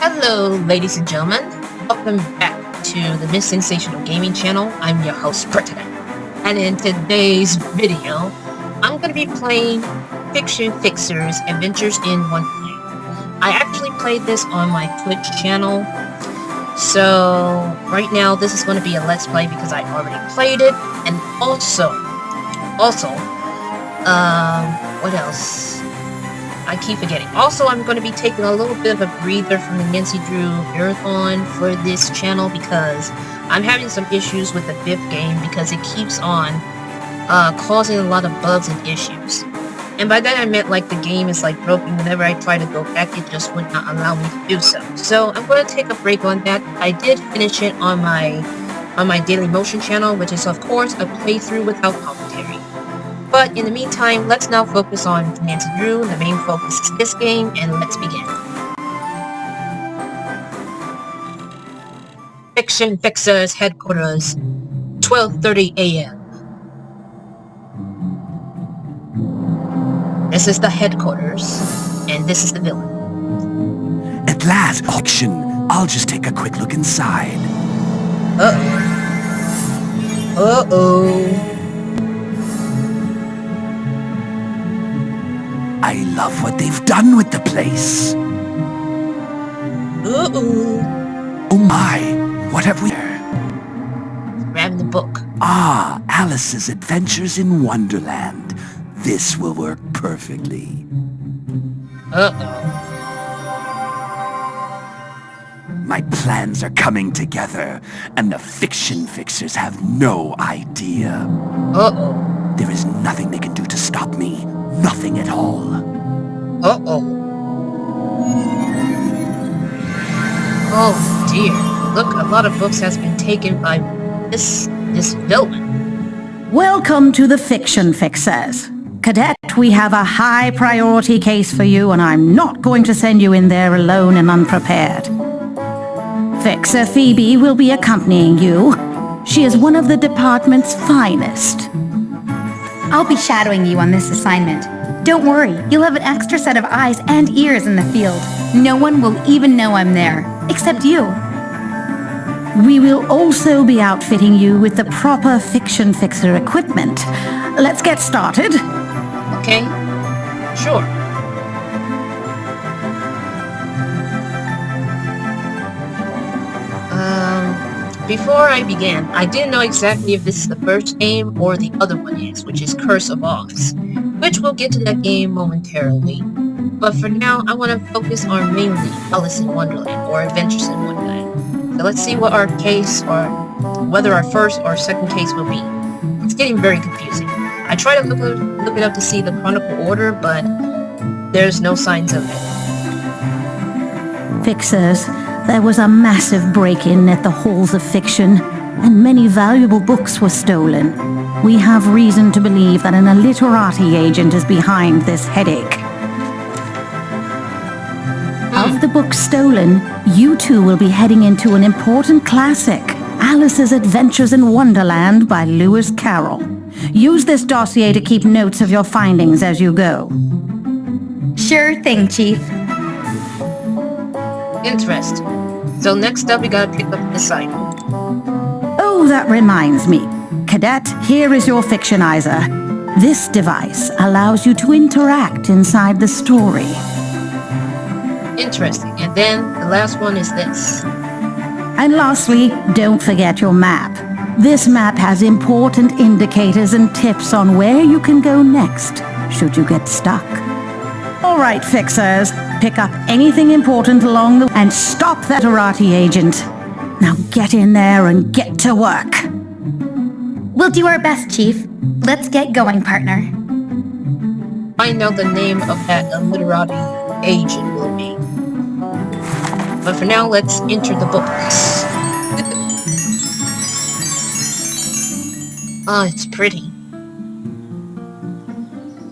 Hello, ladies and gentlemen. Welcome back to the Miss Sensational Gaming channel. I'm your host, Brittany. And in today's video, I'm going to be playing Fiction Fixers Adventures in Wonderland. I actually played this on my Twitch channel. So, right now, this is going to be a Let's Play because I already played it. And also, what else? I keep forgetting. Also, I'm going to be taking a little bit of a breather from the Nancy Drew marathon for this channel because I'm having some issues with the 5th game because it keeps on causing a lot of bugs and issues. And by that I meant like the game is like broken. Whenever I try to go back, it just would not allow me to do so. So I'm going to take a break on that. I did finish it on my Daily Motion channel, which is of course a playthrough without commentary. But in the meantime, let's now focus on Nancy Drew. The main focus is this game, and let's begin. Fiction Fixers Headquarters, 12:30 a.m. This is the headquarters, and this is the villain. At last, auction. I'll just take a quick look inside. Uh-oh. I love what they've done with the place. Uh-oh. Oh my, what have we here? Grabbing the book. Ah, Alice's Adventures in Wonderland. This will work perfectly. Uh-oh. My plans are coming together, and the Fiction Fixers have no idea. Uh-oh. There is nothing they can do to stop me. Nothing at all. Uh-oh. Oh dear. Look, a lot of books has been taken by this villain. Welcome to the Fiction Fixers. Cadet, we have a high priority case for you, and I'm not going to send you in there alone and unprepared. Fixer Phoebe will be accompanying you. She is one of the department's finest. I'll be shadowing you on this assignment. Don't worry, you'll have an extra set of eyes and ears in the field. No one will even know I'm there, except you. We will also be outfitting you with the proper Fiction Fixer equipment. Let's get started. Okay? Sure. Before I began, I didn't know exactly if this is the first game or the other one is, which is Curse of Oz, which we'll get to that game momentarily. But for now, I want to focus on mainly Alice in Wonderland, or Adventures in Wonderland. So let's see what our case, or whether our first or second case will be. It's getting very confusing. I try to look it up to see the chronicle order, but there's no signs of it. Fixers, there was a massive break-in at the Halls of Fiction, and many valuable books were stolen. We have reason to believe that an illiterati agent is behind this headache. Of the books stolen, you two will be heading into an important classic, Alice's Adventures in Wonderland by Lewis Carroll. Use this dossier to keep notes of your findings as you go. Sure thing, Chief. Interesting. So next up, we gotta pick up the assignment. Oh, that reminds me. Cadet, here is your fictionizer. This device allows you to interact inside the story. Interesting. And then the last one is this. And lastly, don't forget your map. This map has important indicators and tips on where you can go next, should you get stuck. All right, Fixers, pick up anything important along the way and stop that illiterati agent. Now get in there and get to work. We'll do our best, Chief. Let's get going, partner. Find out the name of that illiterati agent will be. But for now, let's enter the books. Oh, it's pretty.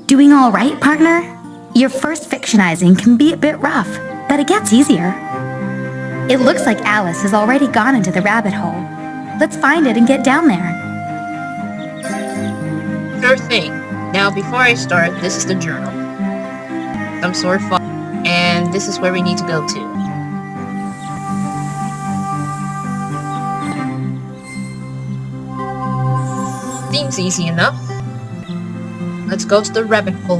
Doing all right, partner? Your first fictionizing can be a bit rough, but it gets easier. It looks like Alice has already gone into the rabbit hole. Let's find it and get down there. Sure thing. Now, before I start, this is the journal. Some sort of file. And this is where we need to go to. Seems easy enough. Let's go to the rabbit hole.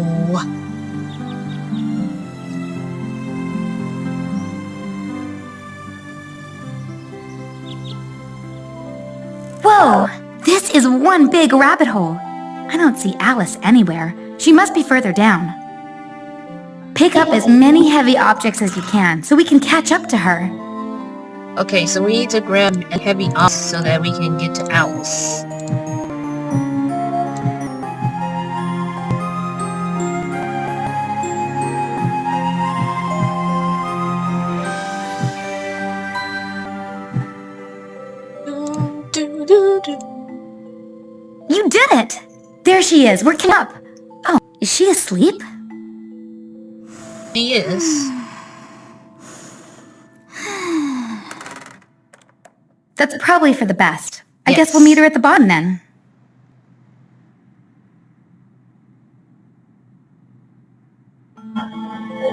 Whoa! This is one big rabbit hole. I don't see Alice anywhere. She must be further down. Pick up as many heavy objects as you can so we can catch up to her. Okay, so we need to grab a heavy object so that we can get to Alice. You did it! There she is, we're up. Oh, is she asleep? She is. That's probably for the best. I Yes. guess we'll meet her at the bottom then.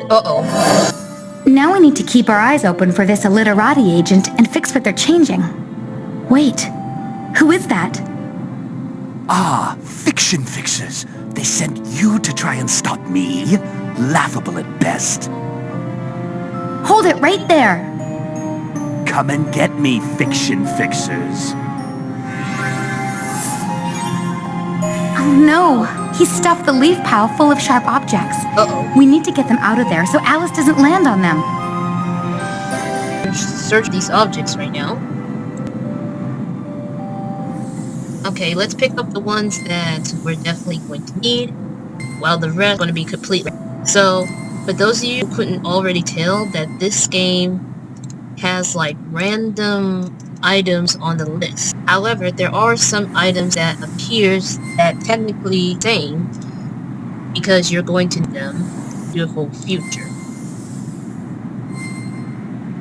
Uh-oh. Now we need to keep our eyes open for this illiterati agent and fix what they're changing. Wait, who is that? Ah, fiction fixers. They sent you to try and stop me? Laughable at best. Hold it right there. Come and get me, fiction fixers. Oh no, he stuffed the leaf pile full of sharp objects. Uh-oh. We need to get them out of there so Alice doesn't land on them. Search these objects right now. Okay, let's pick up the ones that we're definitely going to need, while the rest are going to be completely. So, for those of you who couldn't already tell, that this game has like random items on the list. However, there are some items that appears that technically same because you're going to need them in the beautiful future.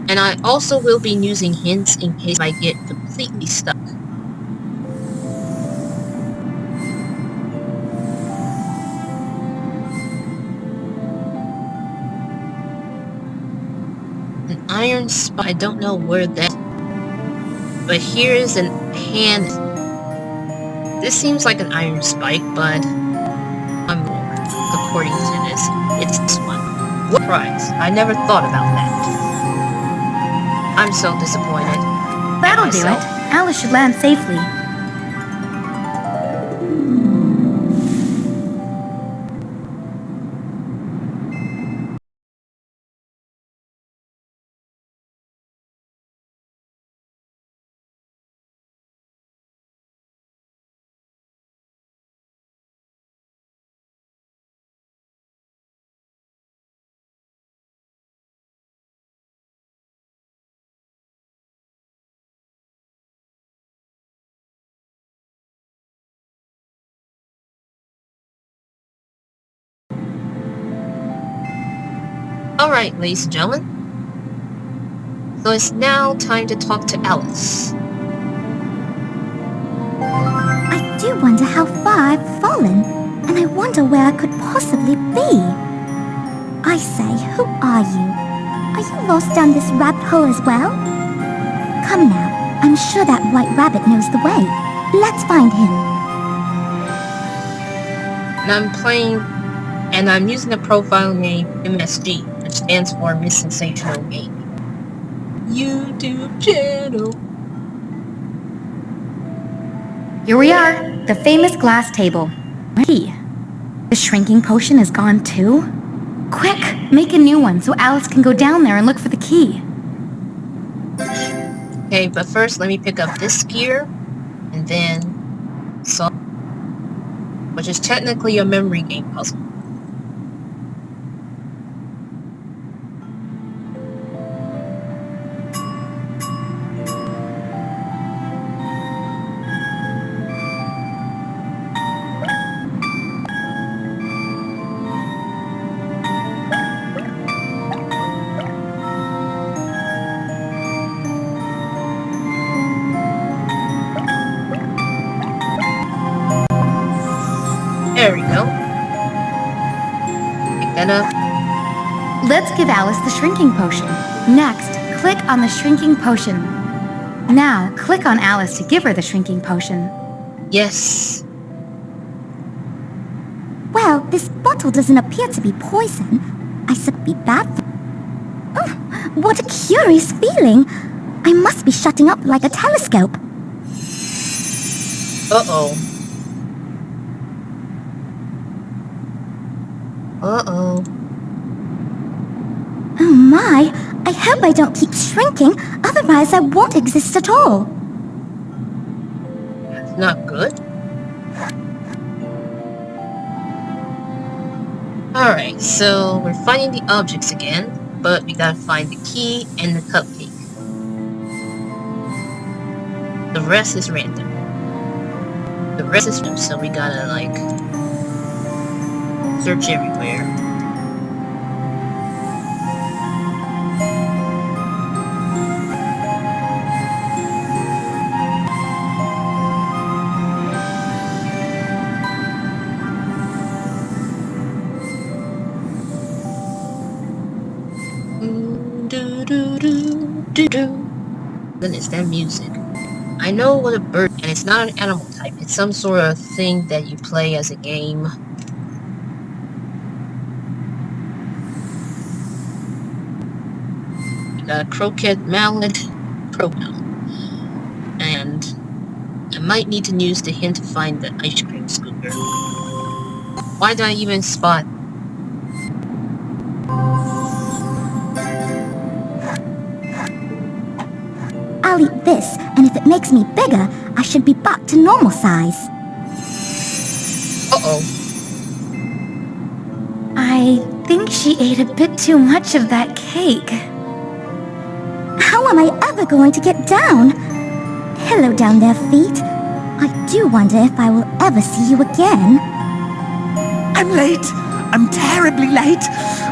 And I also will be using hints in case I get completely stuck. An iron spike. I don't know where that. But here is an hand. This seems like an iron spike, but I'm wrong. According to this, it's this one. What prize? I never thought about that. I'm so disappointed. That'll do it. Alice should land safely. Alright, ladies and gentlemen. So it's now time to talk to Alice. I do wonder how far I've fallen, and I wonder where I could possibly be. I say, who are you? Are you lost down this rabbit hole as well? Come now, I'm sure that white rabbit knows the way. Let's find him. And I'm using the profile name MSG, which stands for Miss Sensational Gaming. YouTube channel. Here we are, the famous glass table. Key. The shrinking potion is gone too? Quick, make a new one so Alice can go down there and look for the key. Okay, but first let me pick up this gear, and then which is technically a memory game puzzle. There we go. Pick that up. Let's give Alice the shrinking potion. Next, click on the shrinking potion. Now, click on Alice to give her the shrinking potion. Yes. This bottle doesn't appear to be poison. I should be bad. Oh, what a curious feeling. I must be shutting up like a telescope. Uh-oh. Uh-oh. Oh my, I hope I don't keep shrinking, otherwise I won't exist at all. That's not good. Alright, so we're finding the objects again, but we gotta find the key and the cupcake. The rest is random. The rest is random, so we gotta, like, search everywhere. Goodness, that music. I know what a bird, and it's not an animal type. It's some sort of thing that you play as a game. You got a croquet mallet, and I might need to use the hint to find the ice cream scooter. Why did I even spot? I'll eat this, and if it makes me bigger, I should be back to normal size. Uh-oh. I think she ate a bit too much of that cake. How am I ever going to get down? Hello down there, feet. I do wonder if I will ever see you again. I'm late. I'm terribly late.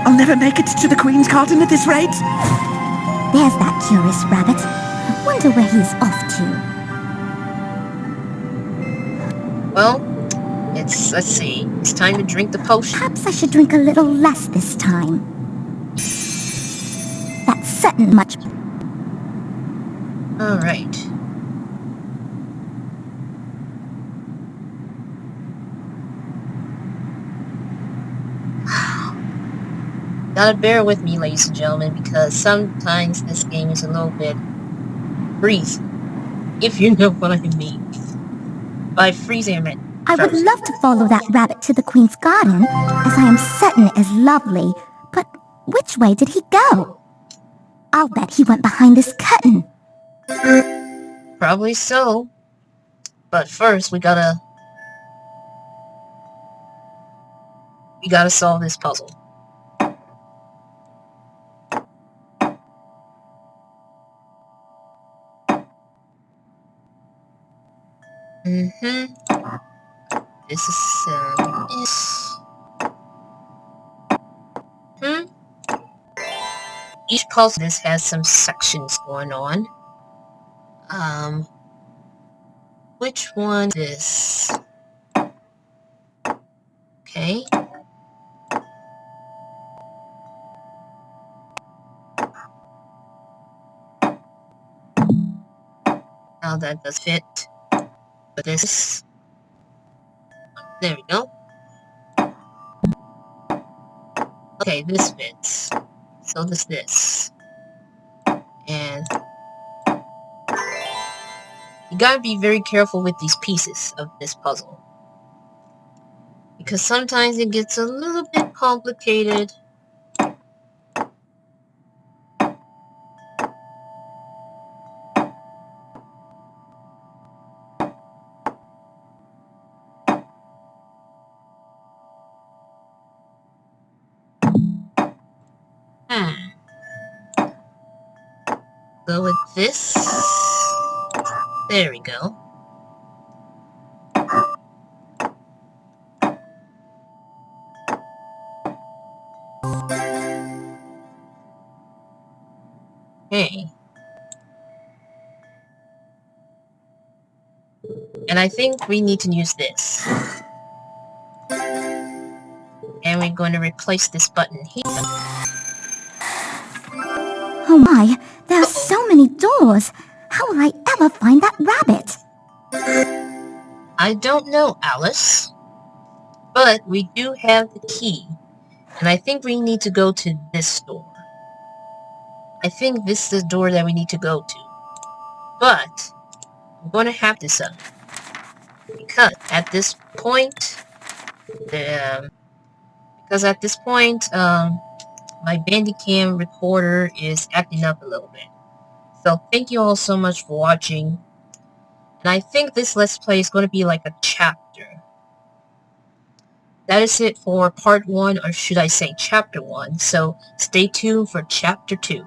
I'll never make it to the Queen's Garden at this rate. There's that curious rabbit. Wonder where he's off to. Well, let's see. It's time to drink the potion. Perhaps I should drink a little less this time. That's certain much. Alright. Gotta bear with me, ladies and gentlemen, because sometimes this game is a little bit freezing, if you know what I mean. By freezing, I meant I would frozen. love to follow that rabbit to the Queen's Garden, as I am certain it is lovely. But which way did he go? I'll bet he went behind this curtain. Probably so. But first, we gotta solve this puzzle. This is each puzzle this has some sections going on. Which one is this? Okay. Now that does fit. But this, there we go. Okay, this fits. So does this. And you gotta be very careful with these pieces of this puzzle, because sometimes it gets a little bit complicated. Go with this. There we go. Okay. And I think we need to use this. And we're going to replace this button here. Oh my, there are so many doors. How will I ever find that rabbit? I don't know, Alice. But we do have the key. And I think we need to go to this door. I think this is the door that we need to go to. But I'm going to have this up. Because at this point, my Bandicam recorder is acting up a little bit. So thank you all so much for watching. And I think this Let's Play is going to be like a chapter. That is it for part 1, or should I say chapter 1. So stay tuned for chapter 2.